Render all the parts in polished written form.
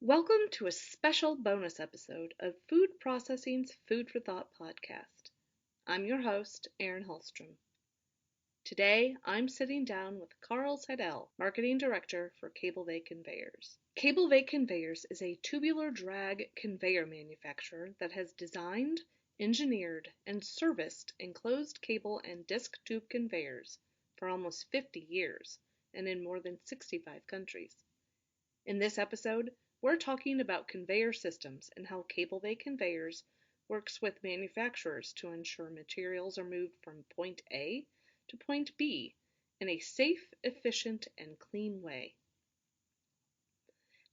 Welcome to a special bonus episode of Food Processing's Food for Thought podcast. I'm your host, Erin Hallstrom. Today, I'm sitting down with Karl Seidel, Marketing Director for Cablevey Conveyors. Cablevey Conveyors is a tubular drag conveyor manufacturer that has designed, engineered, and serviced enclosed cable and disc tube conveyors for almost 50 years and in more than 65 countries. In this episode, we're talking about conveyor systems and how Cablevey Conveyors works with manufacturers to ensure materials are moved from point A to point B in a safe, efficient, and clean way.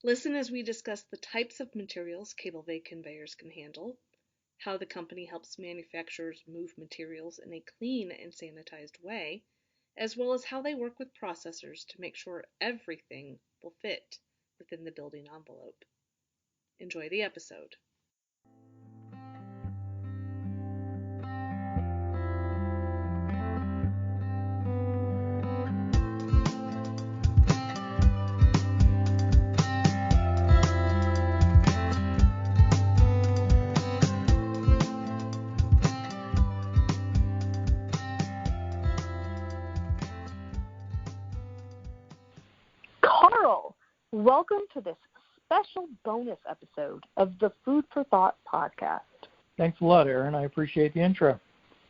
Listen as we discuss the types of materials Cablevey Conveyors can handle, how the company helps manufacturers move materials in a clean and sanitized way, as well as how they work with processors to make sure everything will fit within the building envelope. Enjoy the episode. Karl, welcome to this special bonus episode of the Food for Thought podcast. Thanks a lot, Erin. I appreciate the intro.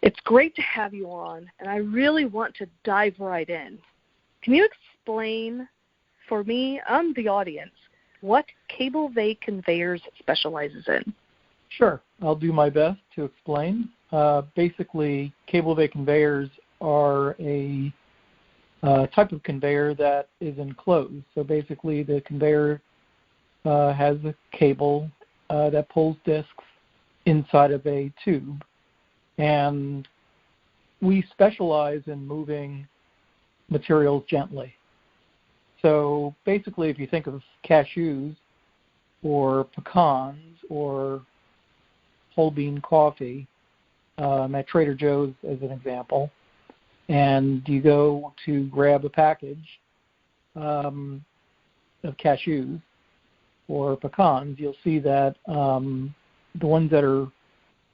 It's great to have you on, and I really want to dive right in. Can you explain for me and the audience what Cablevey Conveyors specializes in? Sure. I'll do my best to explain. Basically, Cablevey Conveyors are a type of conveyor that is enclosed. So basically, the conveyor has a cable that pulls discs inside of a tube. And we specialize in moving materials gently. So basically, if you think of cashews or pecans or whole bean coffee at Trader Joe's as an example, and you go to grab a package of cashews or pecans, you'll see that the ones that are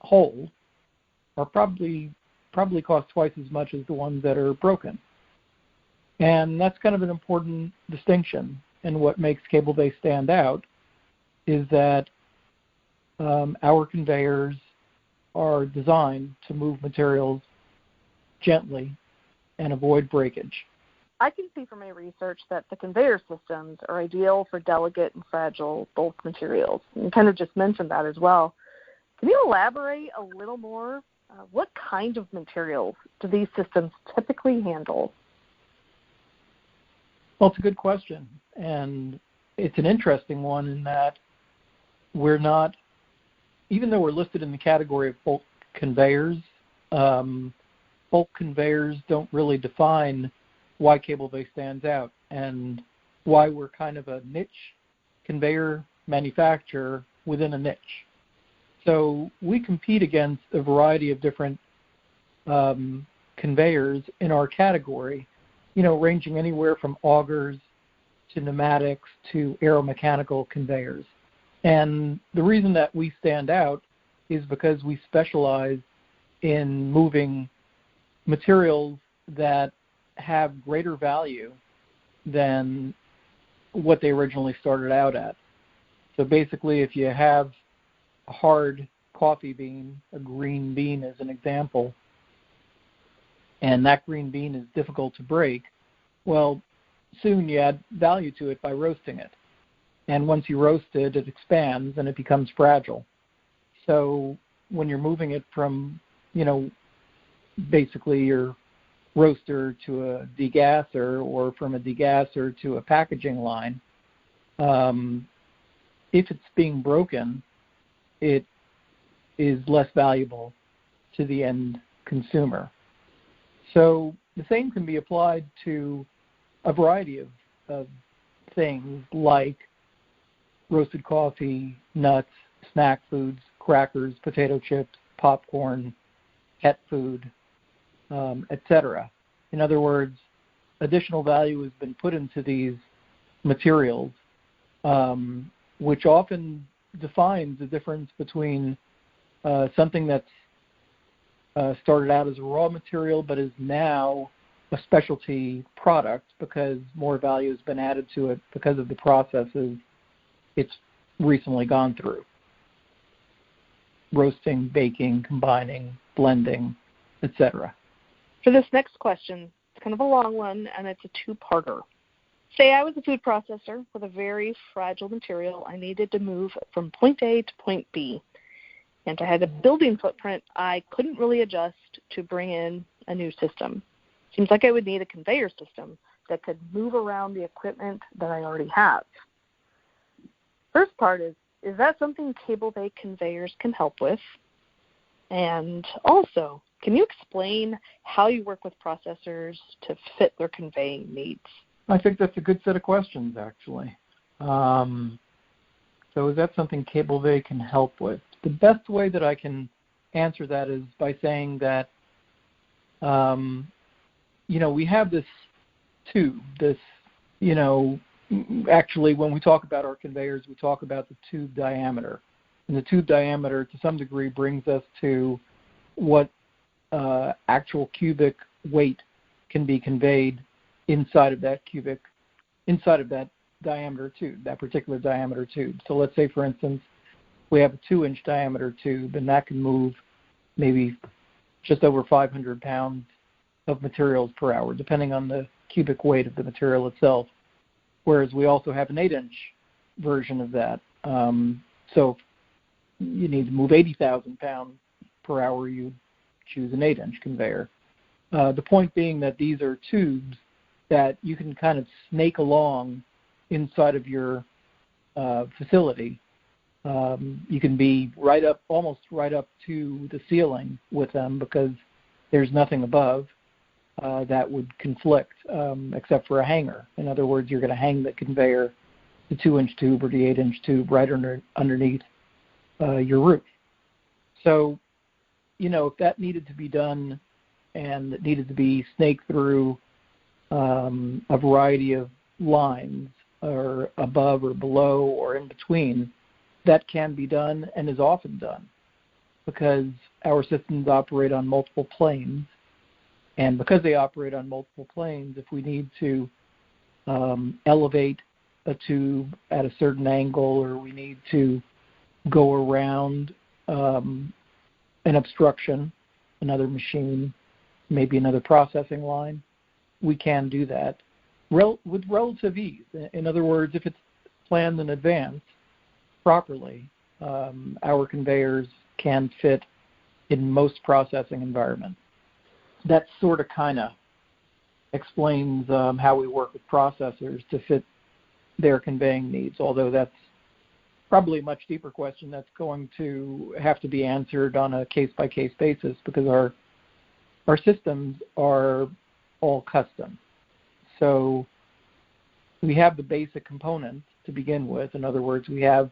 whole are probably cost twice as much as the ones that are broken. And that's kind of an important distinction. And what makes Cablevey stand out is that our conveyors are designed to move materials gently and avoid breakage. I can see from my research that the conveyor systems are ideal for delicate and fragile bulk materials. You kind of just mentioned that as well. Can you elaborate a little more? What kind of materials do these systems typically handle? Well, it's a good question, and it's an interesting one in that we're not, even though we're listed in the category of bulk conveyors, bulk conveyors don't really define why Cablevey stands out and why we're kind of a niche conveyor manufacturer within a niche. So we compete against a variety of different conveyors in our category, ranging anywhere from augers to pneumatics to aeromechanical conveyors. And the reason that we stand out is because we specialize in moving materials that have greater value than what they originally started out at. So basically, if you have a hard coffee bean, a green bean as an example, and that green bean is difficult to break, well, soon you add value to it by roasting it. And once you roast it, it expands and it becomes fragile. So when you're moving it from, basically your roaster to a degasser or from a degasser to a packaging line, if it's being broken, it is less valuable to the end consumer. So the same can be applied to a variety of things like roasted coffee, nuts, snack foods, crackers, potato chips, popcorn, pet food, etc. In other words, additional value has been put into these materials which often defines the difference between something that's started out as a raw material but is now a specialty product because more value has been added to it because of the processes it's recently gone through. Roasting, baking, combining, blending, etc. For this next question, it's kind of a long one, and it's a two-parter. Say I was a food processor with a very fragile material I needed to move from point A to point B, and I had a building footprint I couldn't really adjust to bring in a new system. Seems like I would need a conveyor system that could move around the equipment that I already have. First part is that something Cablevey Conveyors can help with? And also, can you explain how you work with processors to fit their conveying needs? I think that's a good set of questions, actually. So is that something Cablevey can help with? The best way that I can answer that is by saying that, we have this tube, actually when we talk about our conveyors, we talk about the tube diameter. And the tube diameter, to some degree, brings us to what actual cubic weight can be conveyed inside of that diameter tube, that particular diameter tube. So let's say, for instance, we have a 2-inch diameter tube, and that can move maybe just over 500 pounds of materials per hour, depending on the cubic weight of the material itself. Whereas we also have an 8-inch version of that. So if you need to move 80,000 pounds per hour, you choose an 8-inch conveyor. The point being that these are tubes that you can kind of snake along inside of your facility. You can be almost right up to the ceiling with them because there's nothing above that would conflict except for a hanger. In other words, you're going to hang the conveyor, the 2-inch tube or the 8-inch tube right underneath your roof. So, if that needed to be done and it needed to be snaked through a variety of lines or above or below or in between, that can be done and is often done because our systems operate on multiple planes. And because they operate on multiple planes, if we need to elevate a tube at a certain angle or we need to go around an obstruction, another machine, maybe another processing line, we can do that with relative ease. In other words, if it's planned in advance properly, our conveyors can fit in most processing environments. That sort of kind of explains how we work with processors to fit their conveying needs, although that's probably a much deeper question that's going to have to be answered on a case-by-case basis because our systems are all custom. So we have the basic components to begin with. In other words, we have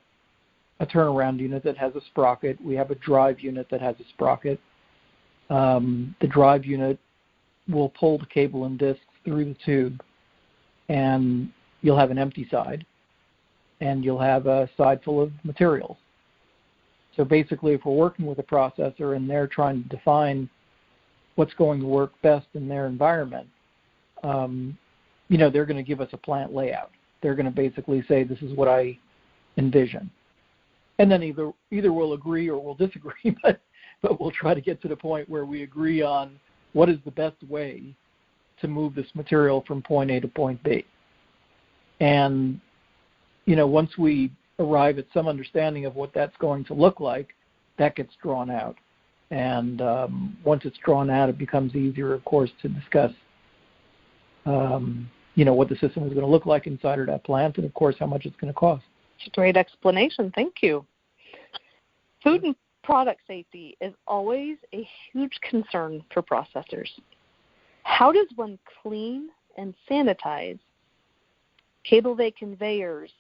a turnaround unit that has a sprocket. We have a drive unit that has a sprocket. The drive unit will pull the cable and discs through the tube, and you'll have an empty side, and you'll have a side full of materials. So basically, if we're working with a processor and they're trying to define what's going to work best in their environment, they're going to give us a plant layout. They're going to basically say, this is what I envision. And then either we'll agree or we'll disagree, but we'll try to get to the point where we agree on what is the best way to move this material from point A to point B. And, once we arrive at some understanding of what that's going to look like, that gets drawn out. And once it's drawn out, it becomes easier, of course, to discuss, what the system is going to look like inside of that plant and, of course, how much it's going to cost. It's a great explanation. Thank you. Food and product safety is always a huge concern for processors. How does one clean and sanitize Cablevey Conveyors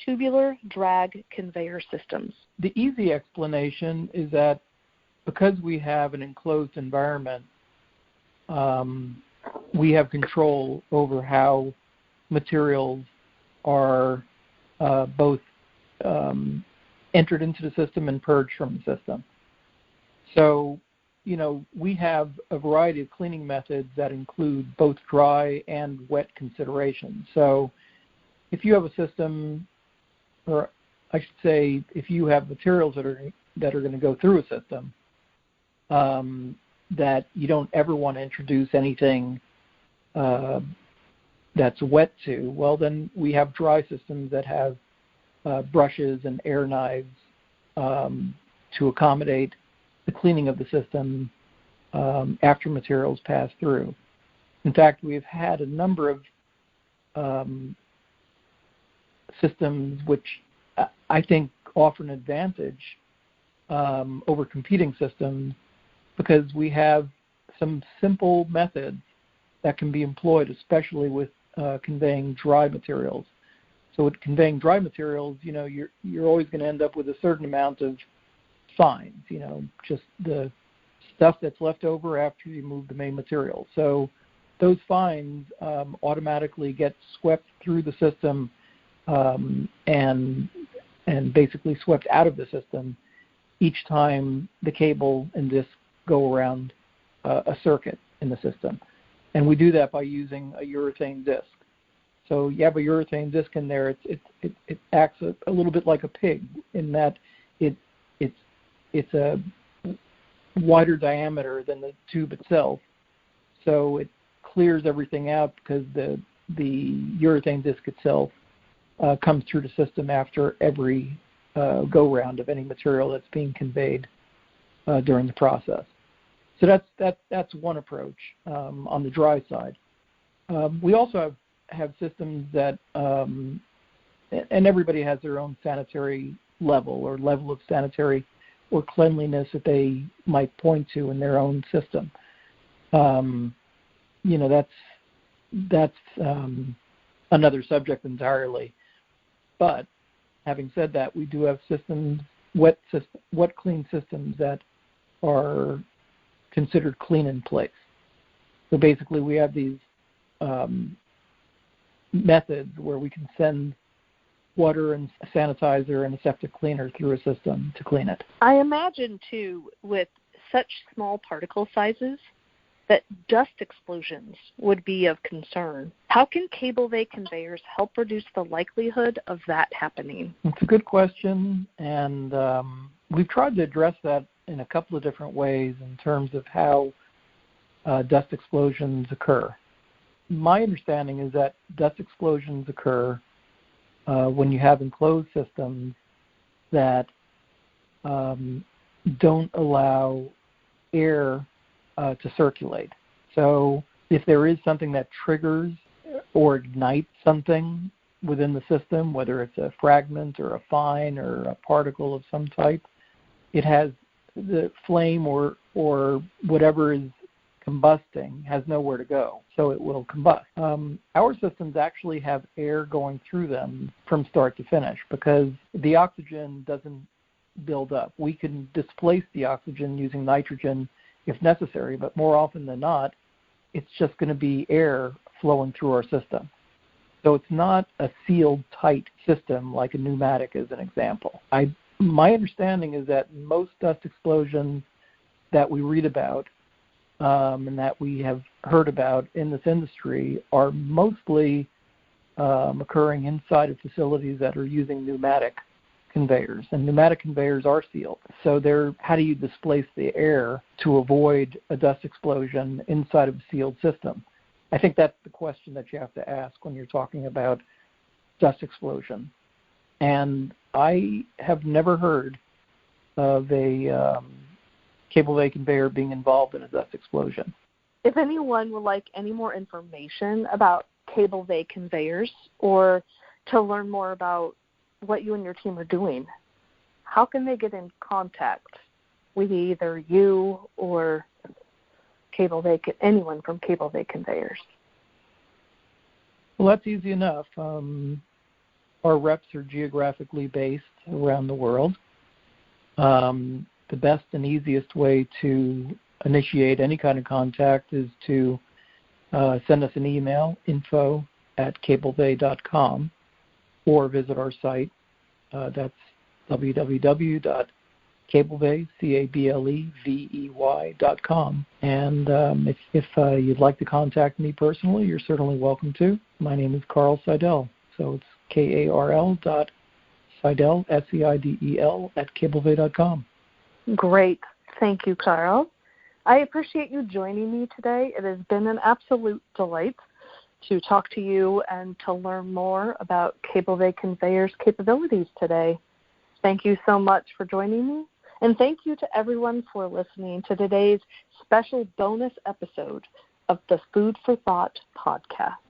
tubular drag conveyor systems? The easy explanation is that because we have an enclosed environment, we have control over how materials are both entered into the system and purged from the system. So, we have a variety of cleaning methods that include both dry and wet considerations. So if you have a system, or I should say, if you have materials that are going to go through a system, that you don't ever want to introduce anything that's wet to, well, then we have dry systems that have brushes and air knives to accommodate the cleaning of the system after materials pass through. In fact, we've had a number of systems which I think offer an advantage over competing systems because we have some simple methods that can be employed, especially with conveying dry materials. So with conveying dry materials, you're always going to end up with a certain amount of fines, just the stuff that's left over after you move the main material. So those fines automatically get swept through the system and basically swept out of the system each time the cable and disc go around a circuit in the system. And we do that by using a urethane disc. So you have a urethane disc in there. It acts a little bit like a pig in that it's a wider diameter than the tube itself. So it clears everything out because the urethane disc itself comes through the system after every go-round of any material that's being conveyed during the process. So that's one approach on the dry side. We also have systems that, and everybody has their own sanitary level or level of sanitary or cleanliness that they might point to in their own system. That's another subject entirely. But having said that, we do have systems, wet clean systems that are considered clean in place. So basically, we have these methods where we can send water and a sanitizer and a septic cleaner through a system to clean it. I imagine, too, with such small particle sizes, that dust explosions would be of concern. How can Cablevey conveyors help reduce the likelihood of that happening? It's a good question, and we've tried to address that in a couple of different ways in terms of how dust explosions occur. My understanding is that dust explosions occur when you have enclosed systems that don't allow air to circulate. So if there is something that triggers or ignites something within the system, whether it's a fragment or a fine or a particle of some type, it has the flame or whatever is combusting has nowhere to go, so it will combust. Our systems actually have air going through them from start to finish because the oxygen doesn't build up. We can displace the oxygen using nitrogen if necessary, but more often than not, it's just going to be air flowing through our system. So it's not a sealed, tight system like a pneumatic as an example. My understanding is that most dust explosions that we read about and that we have heard about in this industry are mostly occurring inside of facilities that are using pneumatic conveyors, and pneumatic conveyors are sealed. So how do you displace the air to avoid a dust explosion inside of a sealed system? I think that's the question that you have to ask when you're talking about dust explosion. And I have never heard of a Cablevey conveyor being involved in a dust explosion. If anyone would like any more information about Cablevey conveyors or to learn more about what you and your team are doing, how can they get in contact with either you or anyone from Cablevey Conveyors? Well, that's easy enough. Our reps are geographically based around the world. The best and easiest way to initiate any kind of contact is to send us an email, info@cablevey.com, or visit our site, That's www.cablevey.com. And if you'd like to contact me personally, you're certainly welcome to. My name is Karl Seidel. So it's Karl.Seidel, Seidel, @cablevey.com. Great. Thank you, Karl. I appreciate you joining me today. It has been an absolute delight to talk to you and to learn more about Cablevey Conveyors' capabilities today. Thank you so much for joining me, and thank you to everyone for listening to today's special bonus episode of the Food for Thought podcast.